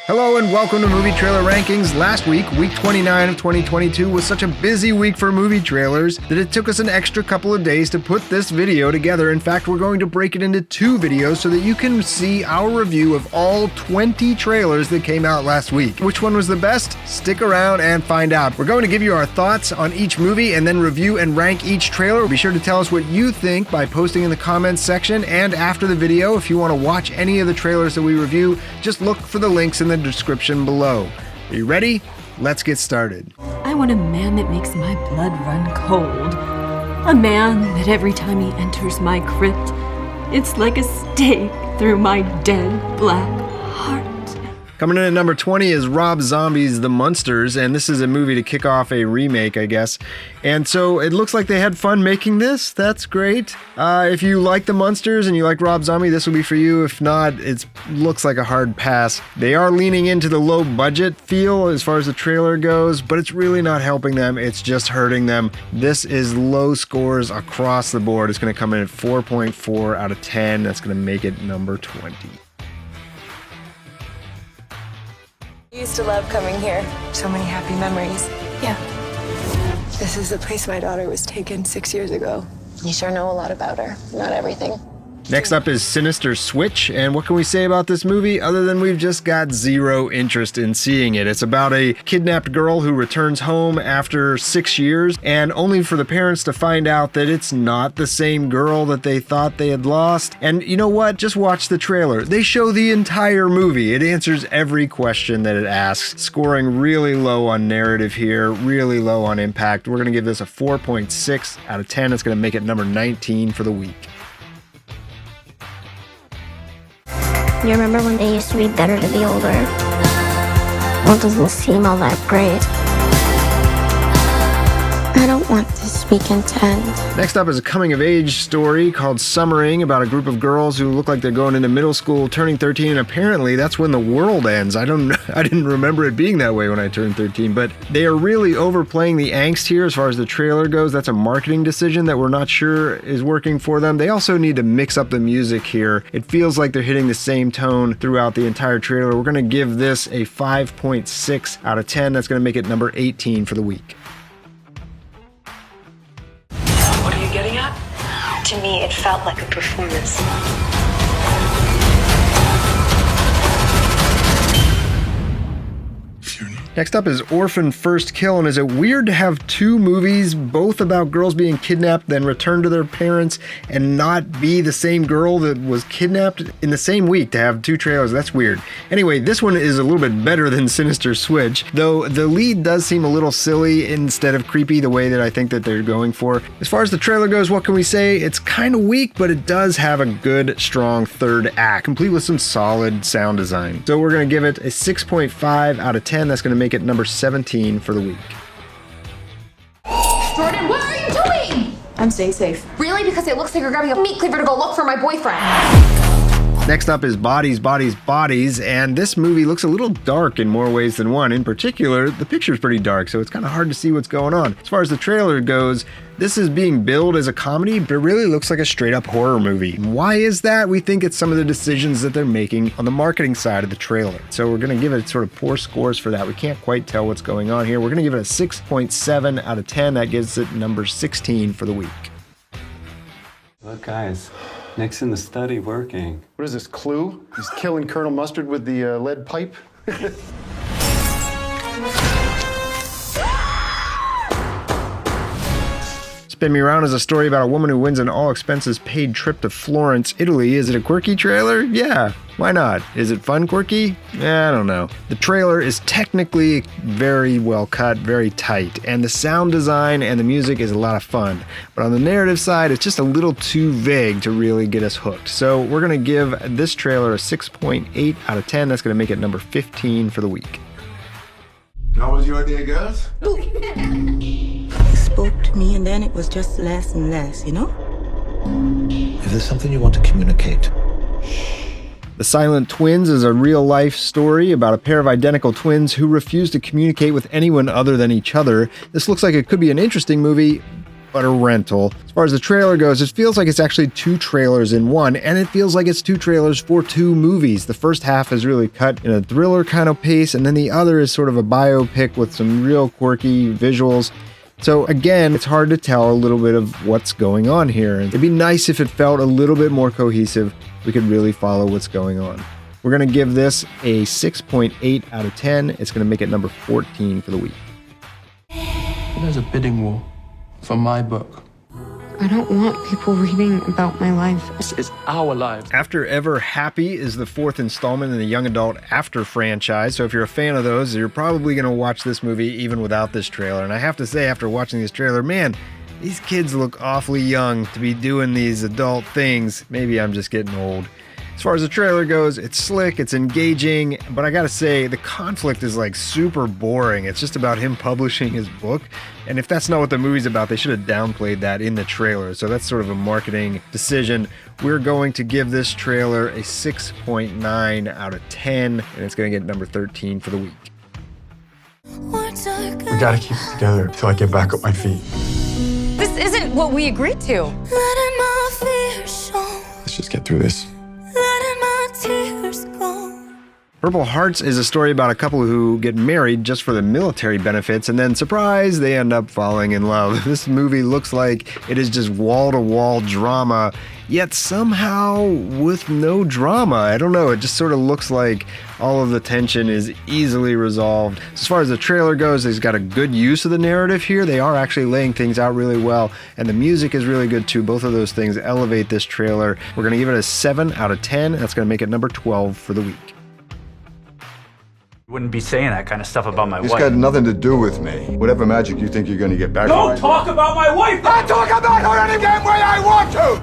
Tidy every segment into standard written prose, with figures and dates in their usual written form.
Hello and welcome to Movie Trailer Rankings. Last week, week 29 of 2022, was such a busy week for movie trailers that it took us an extra couple of days to put this video together. In fact, we're going to break it into two videos so that you can see our review of all 20 trailers that came out last week. Which one was the best? Stick around and find out. We're going to give you our thoughts on each movie and then review and rank each trailer. Be sure to tell us what you think by posting in the comments section and after the video. If you want to watch any of the trailers that we review, just look for the links in the description below. Are you ready? Let's get started. I want a man that makes my blood run cold. A man that every time he enters my crypt, it's like a stake through my dead black heart. Coming in at number 20 is Rob Zombie's The Munsters, and this is a movie to kick off a remake, I guess. And so it looks like they had fun making this. That's great. If you like The Munsters and you like Rob Zombie, this will be for you. If not, it looks like a hard pass. They are leaning into the low budget feel as far as the trailer goes, but it's really not helping them. It's just hurting them. This is low scores across the board. It's going to come in at 4.4 out of 10. That's going to make it number 20. I used to love coming here. So many happy memories. Yeah. This is the place my daughter was taken 6 years ago. You sure know a lot about her. Not everything. Next up is Sinister Switch, and what can we say about this movie other than we've just got zero interest in seeing it. It's about a kidnapped girl who returns home after 6 years, and only for the parents to find out that it's not the same girl that they thought they had lost. And you know what? Just watch the trailer. They show the entire movie. It answers every question that it asks, scoring really low on narrative here, really low on impact. We're going to give this a 4.6 out of 10. It's going to make it number 19 for the week. You remember when they used to be better to be older? Well, it doesn't seem all that great. I don't want this weekend to end. Next up is a coming-of-age story called Summering about a group of girls who look like they're going into middle school, turning 13, and apparently that's when the world ends. I didn't remember it being that way when I turned 13, but they are really overplaying the angst here as far as the trailer goes. That's a marketing decision that we're not sure is working for them. They also need to mix up the music here. It feels like they're hitting the same tone throughout the entire trailer. We're going to give this a 5.6 out of 10. That's going to make it number 18 for the week. Getting at? To me, it felt like a performance. Next up is Orphan First Kill, and is it weird to have two movies, both about girls being kidnapped, then return to their parents, and not be the same girl that was kidnapped in the same week to have two trailers? That's weird. Anyway, this one is a little bit better than Sinister Switch, though the lead does seem a little silly instead of creepy the way that I think that they're going for. As far as the trailer goes, what can we say? It's kind of weak, but it does have a good, strong third act, complete with some solid sound design. So we're going to give it a 6.5 out of 10. That's going to make it number 17 for the week. Jordan, what are you doing? I'm staying safe. Really? Because it looks like you're grabbing a meat cleaver to go look for my boyfriend. Next up is Bodies, Bodies, Bodies, and this movie looks a little dark in more ways than one. In particular, the picture's pretty dark, so it's kind of hard to see what's going on. As far as the trailer goes, this is being billed as a comedy, but it really looks like a straight-up horror movie. Why is that? We think it's some of the decisions that they're making on the marketing side of the trailer. So we're going to give it sort of poor scores for that. We can't quite tell what's going on here. We're going to give it a 6.7 out of 10. That gives it number 16 for the week. Look, guys. Nick's in the study working. What is this, Clue? He's killing Colonel Mustard with the lead pipe? Spin Me Around is a story about a woman who wins an all-expenses-paid trip to Florence, Italy. Is it a quirky trailer? Yeah, why not? Is it fun quirky? I don't know. The trailer is technically very well cut, very tight, and the sound design and the music is a lot of fun. But on the narrative side, it's just a little too vague to really get us hooked. So we're going to give this trailer a 6.8 out of 10. That's going to make it number 15 for the week. How was your idea, guys? It spoke to me, and then it was just less and less, you know? If there's something you want to communicate. The Silent Twins is a real-life story about a pair of identical twins who refuse to communicate with anyone other than each other. This looks like it could be an interesting movie, but a rental. As far as the trailer goes, it feels like it's actually 2 trailers in one, and it feels like it's 2 trailers for 2 movies. The first half is really cut in a thriller kind of pace, and then the other is sort of a biopic with some real quirky visuals. So again, it's hard to tell a little bit of what's going on here. It'd be nice if it felt a little bit more cohesive. We could really follow what's going on. We're going to give this a 6.8 out of 10. It's going to make it number 14 for the week. There's a bidding war for my book. I don't want people reading about my life. This is our lives. After Ever Happy is the 4th installment in the young adult After franchise. So if you're a fan of those, you're probably going to watch this movie even without this trailer. And I have to say, after watching this trailer, man, these kids look awfully young to be doing these adult things. Maybe I'm just getting old. As far as the trailer goes, it's slick, it's engaging, but I gotta say, the conflict is like super boring. It's just about him publishing his book, and if that's not what the movie's about, they should have downplayed that in the trailer, so that's sort of a marketing decision. We're going to give this trailer a 6.9 out of 10, and it's gonna get number 13 for the week. We gotta keep it together till I get back up my feet. This isn't what we agreed to. Let's just get through this. Purple Hearts is a story about a couple who get married just for the military benefits, and then, surprise, they end up falling in love. This movie looks like it is just wall-to-wall drama, yet somehow with no drama. I don't know, it just sort of looks like all of the tension is easily resolved. As far as the trailer goes, it's got a good use of the narrative here. They are actually laying things out really well, and the music is really good too. Both of those things elevate this trailer. We're going to give it a 7 out of 10. That's going to make it number 12 for the week. Wouldn't be saying that kind of stuff about my This wife. got nothing to do with me. Whatever magic you think you're gonna get back. Don't talk about my wife! I talk about her any damn way I want to!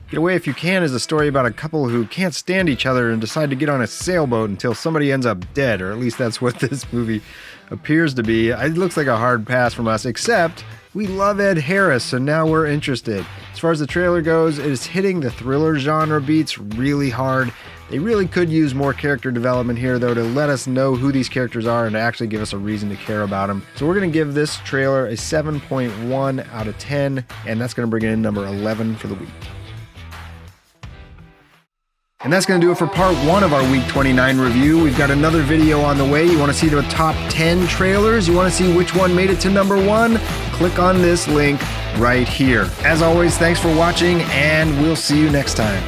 Get Away If You Can is a story about a couple who can't stand each other and decide to get on a sailboat until somebody ends up dead, or at least that's what this movie appears to be. It looks like a hard pass from us, except we love Ed Harris, so now we're interested. As far as the trailer goes, it is hitting the thriller genre beats really hard. They really could use more character development here, though, to let us know who these characters are and to actually give us a reason to care about them. So we're going to give this trailer a 7.1 out of 10, and that's going to bring it in number 11 for the week. And that's going to do it for part 1 of our Week 29 review. We've got another video on the way. You want to see the top 10 trailers? You want to see which one made it to number 1? Click on this link right here. As always, thanks for watching, and we'll see you next time.